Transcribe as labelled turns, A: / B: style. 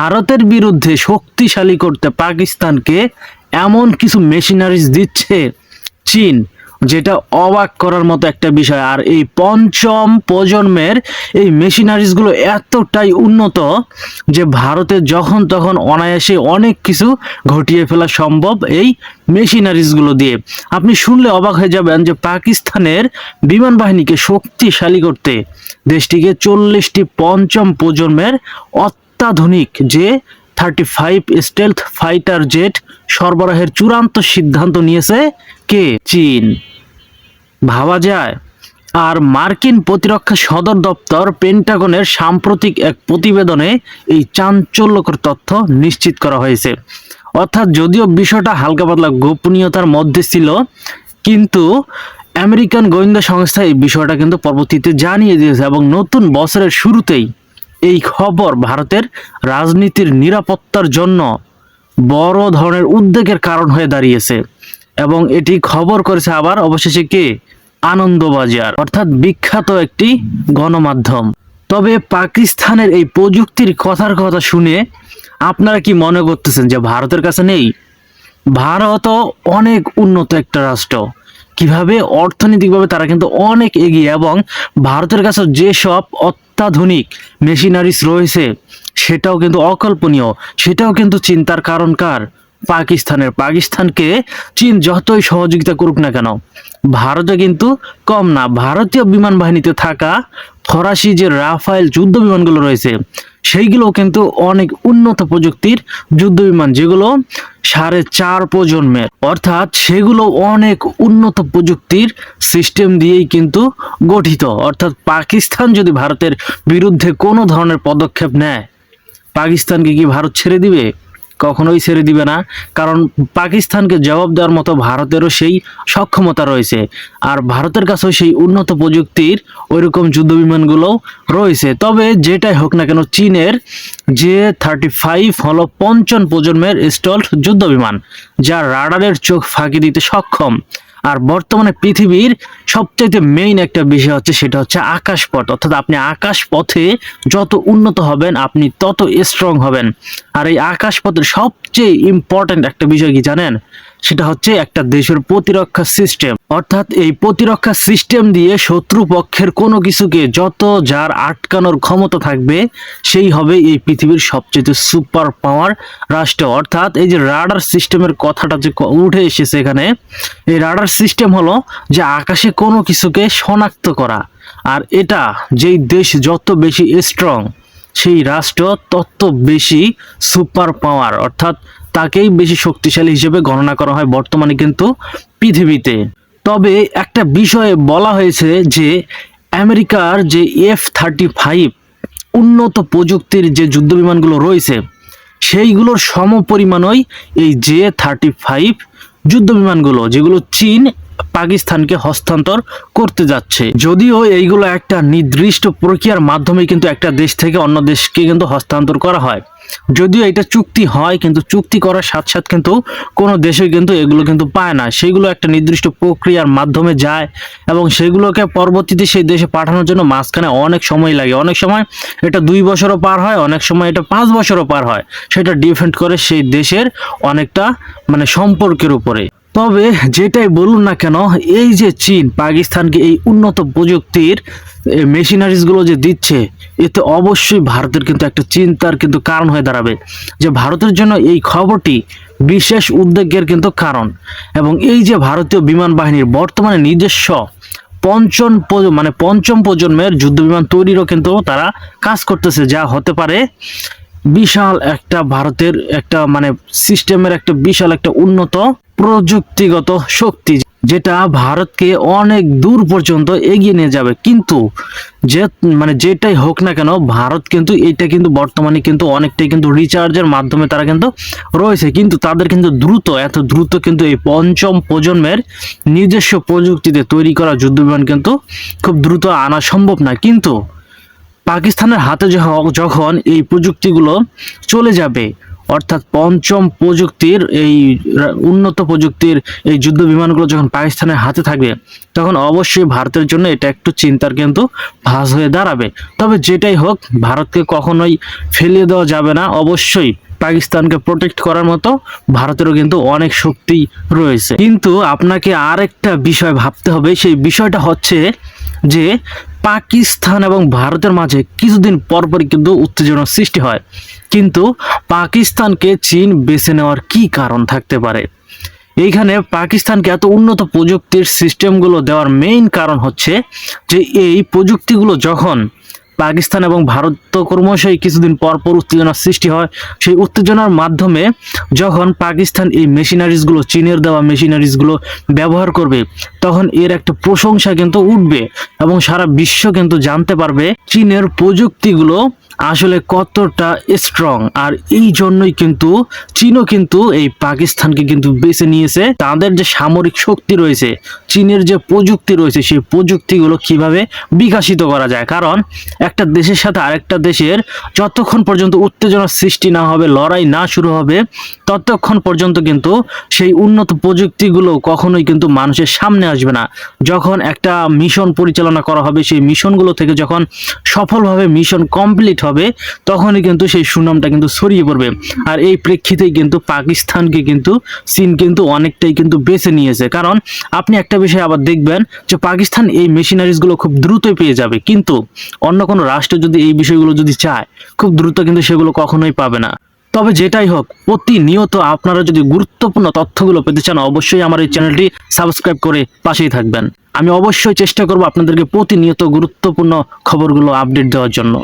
A: ভারতের বিরুদ্ধে শক্তিশালী করতে পাকিস্তানকে এমন কিছু মেশিনারিজ দিচ্ছে চীন, যেটা অবাক করার মতো একটা বিষয়। আর এই পঞ্চম প্রজন্মের এই মেশিনারিজগুলো এতটাই উন্নত যে ভারতে যখন তখন অনায়াসে অনেক কিছু ঘটিয়ে ফেলা সম্ভব এই মেশিনারিজগুলো দিয়ে। আপনি শুনলে অবাক হয়ে যাবেন যে পাকিস্তানের বিমান বাহিনীকে শক্তিশালী করতে দেশটিকে 40টি পঞ্চম প্রজন্মের অত্যাধুনিক যে 35 স্টেলথ ফাইটার জেট সরবরাহের চূড়ান্ত সিদ্ধান্ত নিয়েছে কে? চীন। ভাবা যায়। আর মার্কিন প্রতিরক্ষা সদর দপ্তর পেন্টাগনের সাম্প্রতিক এক প্রতিবেদনে এই চাঞ্চল্যকর তথ্য নিশ্চিত করা হয়েছে। অর্থাৎ যদিও বিষয়টা হালকা পাতলা গোপনীয়তার মধ্যে ছিল, কিন্তু আমেরিকান গোয়েন্দা সংস্থা এই বিষয়টা কিন্তু পরবর্তীতে জানিয়ে দিয়েছে এবং নতুন বছরের শুরুতেই এই খবর ভারতের রাজনীতির নিরাপত্তার জন্য বড় ধরনের উদ্বেগের কারণ হয়ে দাঁড়িয়েছে। এবং এটি খবর করেছে আবার অবশেষে কে? আনন্দবাজার, অর্থাৎ বিখ্যাত একটি গণমাধ্যম। তবে পাকিস্তানের এই প্রযুক্তির কথা শুনে আপনারা কি মনে করতেছেন যে ভারতের কাছে নেই? ভারতও অনেক উন্নত একটা রাষ্ট্র, কিভাবে অর্থনৈতিকভাবে তারা কিন্তু অনেক এগিয়ে, এবং ভারতের কাছে যেসব অত্যাধুনিক মেশিনারিজ রয়েছে সেটাও কিন্তু অকল্পনীয়। সেটাও কিন্তু চিন্তার কারণ কার? পাকিস্তানকে চীন যতই সহযোগিতা করুক না কেন, ভারতে কিন্তু কম না। ভারতীয় বিমান বাহিনীতে থাকা ফরাসি যে রাফায়েল যুদ্ধ বিমানগুলো রয়েছে সেইগুলো কিন্তু অনেক উন্নত প্রযুক্তির যুদ্ধ বিমান, যেগুলো 4.5 প্রজন্মের, অর্থাৎ সেগুলো অনেক উন্নত প্রযুক্তির সিস্টেম দিয়েই কিন্তু গঠিত। অর্থাৎ পাকিস্তান যদি ভারতের বিরুদ্ধে কোনো ধরনের পদক্ষেপ নেয়, পাকিস্তানকে কি ভারত ছেড়ে দিবে? কখনোই ছেড়ে দিবে না, কারণ পাকিস্তানকে জবাব দেওয়ার মতো ভারতেরও সেই সক্ষমতা রয়েছে। আর ভারতের কাছেও সেই উন্নত প্রযুক্তির ওইরকম যুদ্ধ বিমানগুলোও রয়েছে। তবে যেটাই হোক না কেন, চীনের যে 35 হলো পঞ্চম প্রজন্মের স্টলথ যুদ্ধ বিমান, যা রাডারের চোখ ফাঁকি দিতে সক্ষম। আর বর্তমানে পৃথিবীর সবচাইতে মেইন একটা বিষয় হচ্ছে, সেটা হচ্ছে আকাশপথ। অর্থাৎ আপনি আকাশপথে যত উন্নত হবেন আপনি তত স্ট্রং হবেন। আর এই আকাশপথের সবচেয়ে ইম্পর্ট্যান্ট একটা বিষয় কি জানেন? সেটা হচ্ছে একটা দেশের প্রতিরক্ষা সিস্টেম। অর্থাৎ এই প্রতিরক্ষা সিস্টেম দিয়ে শত্রু পক্ষের কোনো কিছুকে যত যার আটকানোর ক্ষমতা থাকবে, সেই হবে এই পৃথিবীর সবচেয়ে সুপার পাওয়ার রাষ্ট্র। অর্থাৎ এই যে রাডার সিস্টেমের কথাটা যে উঠে এসেছে এখানে, এই রাডার সিস্টেম হলো যে আকাশে কোনো কিছুকে শনাক্ত করা। আর এটা যেই দেশ যত বেশি স্ট্রং, সেই রাষ্ট্র তত বেশি সুপার পাওয়ার, অর্থাৎ তাকেই বেশি শক্তিশালী হিসেবে গণনা করা হয় বর্তমানে কিন্তু পৃথিবীতে। তবে একটা বিষয়ে বলা হয়েছে যে আমেরিকার যে F-35 উন্নত প্রযুক্তির যে যুদ্ধ বিমানগুলো রয়েছে, সেইগুলোর সমপরিমাণই এই J-35 যুদ্ধ বিমানগুলো, যেগুলো চীন পাকিস্তানকে হস্তান্তর করতে যাচ্ছে। যদিও এইগুলো একটা নির্দিষ্ট প্রক্রিয়ার মাধ্যমে কিন্তু একটা দেশ থেকে অন্য দেশকে কিন্তু হস্তান্তর করা হয়। যদিও এটা চুক্তি হয়, কিন্তু চুক্তি করার সাথে সাথে কিন্তু কোনো দেশে কিন্তু এগুলো কিন্তু পায় না। সেগুলো একটা নির্দিষ্ট প্রক্রিয়ার মাধ্যমে যায় এবং সেগুলোকে পরবর্তীতে সেই দেশে পাঠানোর জন্য মাঝখানে অনেক সময় লাগে। অনেক সময় এটা 2 বছরও পার হয়, অনেক সময় এটা 5 বছরও পার হয়। সেটা ডিপেন্ড করে সেই দেশের অনেকটা সম্পর্কের উপরে। তবে যেটাই বলুন না কেন, এই যে চীন পাকিস্তানকে এই উন্নত প্রযুক্তির মেশিনারিজগুলো যে দিচ্ছে, এতে অবশ্যই ভারতের কিন্তু একটা চিন্তার কিন্তু কারণ হয়ে দাঁড়াবে, যে ভারতের জন্য এই খবরটি বিশেষ উদ্বেগের কিন্তু কারণ। এবং এই যে ভারতীয় বিমান বাহিনীর বর্তমানে নিজস্ব পঞ্চম প্রজন্মের যুদ্ধ বিমান তৈরিরও কিন্তু তারা কাজ করতেছে, যা হতে পারে বিশাল একটা ভারতের একটা সিস্টেমের একটা বিশাল একটা উন্নত প্রযুক্তিগত শক্তি, যেটা ভারতকে অনেক দূর পর্যন্ত এগিয়ে নিয়ে যাবে। কিন্তু যেটাই হোক না কেন, ভারত কিন্তু এটা কিন্তু বর্তমানে কিন্তু অনেকটাই কিন্তু রিচার্জের মাধ্যমে তারা কিন্তু রয়েছে, কিন্তু তাদের কিন্তু এত দ্রুত কিন্তু এই পঞ্চম প্রজন্মের নিজস্ব প্রযুক্তিতে তৈরি করা যুদ্ধ বিমান কিন্তু খুব দ্রুত আনা সম্ভব না। কিন্তু পাকিস্তানের হাতে যখন এই প্রযুক্তিগুলো চলে যাবে, অর্থাৎ পঞ্চম প্রযুক্তির এই উন্নত প্রযুক্তির এই যুদ্ধ বিমানগুলো যখন পাকিস্তানের হাতে থাকবে, তখন অবশ্যই ভারতের জন্য এটা একটু চিন্তার কিন্তু ভাঁজ হয়ে দাঁড়াবে। তবে যেটাই হোক, ভারতকে কখনোই ফেলিয়ে দেওয়া যাবে না। অবশ্যই পাকিস্তানকে প্রোটেক্ট করার মতো ভারতেরও কিন্তু অনেক শক্তি রয়েছে। কিন্তু আপনাকে আরেকটা বিষয় ভাবতে হবে, সেই বিষয়টা হচ্ছে যে পাকিস্তান এবং ভারতের মাঝে কিছুদিন পরপরই কিন্তু উত্তেজনার সৃষ্টি হয়। কিন্তু পাকিস্তানকে চীন বেছে নেওয়ার কি কারণ থাকতে পারে? এইখানে পাকিস্তানকে এত উন্নত প্রযুক্তির সিস্টেমগুলো দেওয়ার মেইন কারণ হচ্ছে যে এই প্রযুক্তিগুলো যখন পাকিস্তান এবং ভারত তো ক্রমশই কিছুদিন পর পর উত্তেজনার সৃষ্টি হয়, সেই উত্তেজনার মাধ্যমে যখন পাকিস্তান এই মেশিনারিজগুলো, চীনের দেওয়া মেশিনারিজগুলো ব্যবহার করবে, তখন এর একটা প্রশংসা কিন্তু উঠবে এবং সারা বিশ্ব কিন্তু জানতে পারবে চীনের প্রযুক্তিগুলো আসলে কতটা স্ট্রং। আর এই জন্যই কিন্তু চীনও কিন্তু এই পাকিস্তানকে কিন্তু বেছে নিয়েছে। তাদের যে সামরিক শক্তি রয়েছে, চীনের যে প্রযুক্তি রয়েছে, সেই প্রযুক্তিগুলো কিভাবে বিকশিত করা যায়। কারণ একটা দেশের সাথে আরেকটা দেশের যতক্ষণ পর্যন্ত উত্তেজনার সৃষ্টি না হবে, লড়াই না শুরু হবে, ততক্ষণ পর্যন্ত কিন্তু সেই উন্নত প্রযুক্তিগুলো কখনোই কিন্তু মানুষের সামনে আসবে না। যখন একটা মিশন পরিচালনা করা হবে, সেই মিশনগুলো থেকে যখন সফলভাবে মিশন কমপ্লিট হবে, তখনই কিন্তু সেই সুনামটা কিন্তু ছড়িয়ে পড়বে। আর এই প্রেক্ষিতেই কিন্তু পাকিস্তানকে কিন্তু চীন কিন্তু অনেকটাই কিন্তু বেছে নিয়েছে। কারণ আপনি একটা বিষয় আবার দেখবেন যে পাকিস্তান এই মেশিনারিজগুলো খুব দ্রুতই পেয়ে যাবে, কিন্তু অন্য কোনো রাষ্ট্র যদি এই বিষয়গুলো যদি চায়, খুব দ্রুত কিন্তু সেগুলো কখনোই পাবে না। তবে যেটাই হোক, প্রতিনিয়ত আপনারা যদি গুরুত্বপূর্ণ তথ্যগুলো পেতে চান, অবশ্যই আমার এই চ্যানেলটি সাবস্ক্রাইব করে পাশেই থাকবেন। আমি অবশ্যই চেষ্টা করব আপনাদেরকে প্রতিনিয়ত গুরুত্বপূর্ণ খবরগুলো আপডেট দেওয়ার জন্য।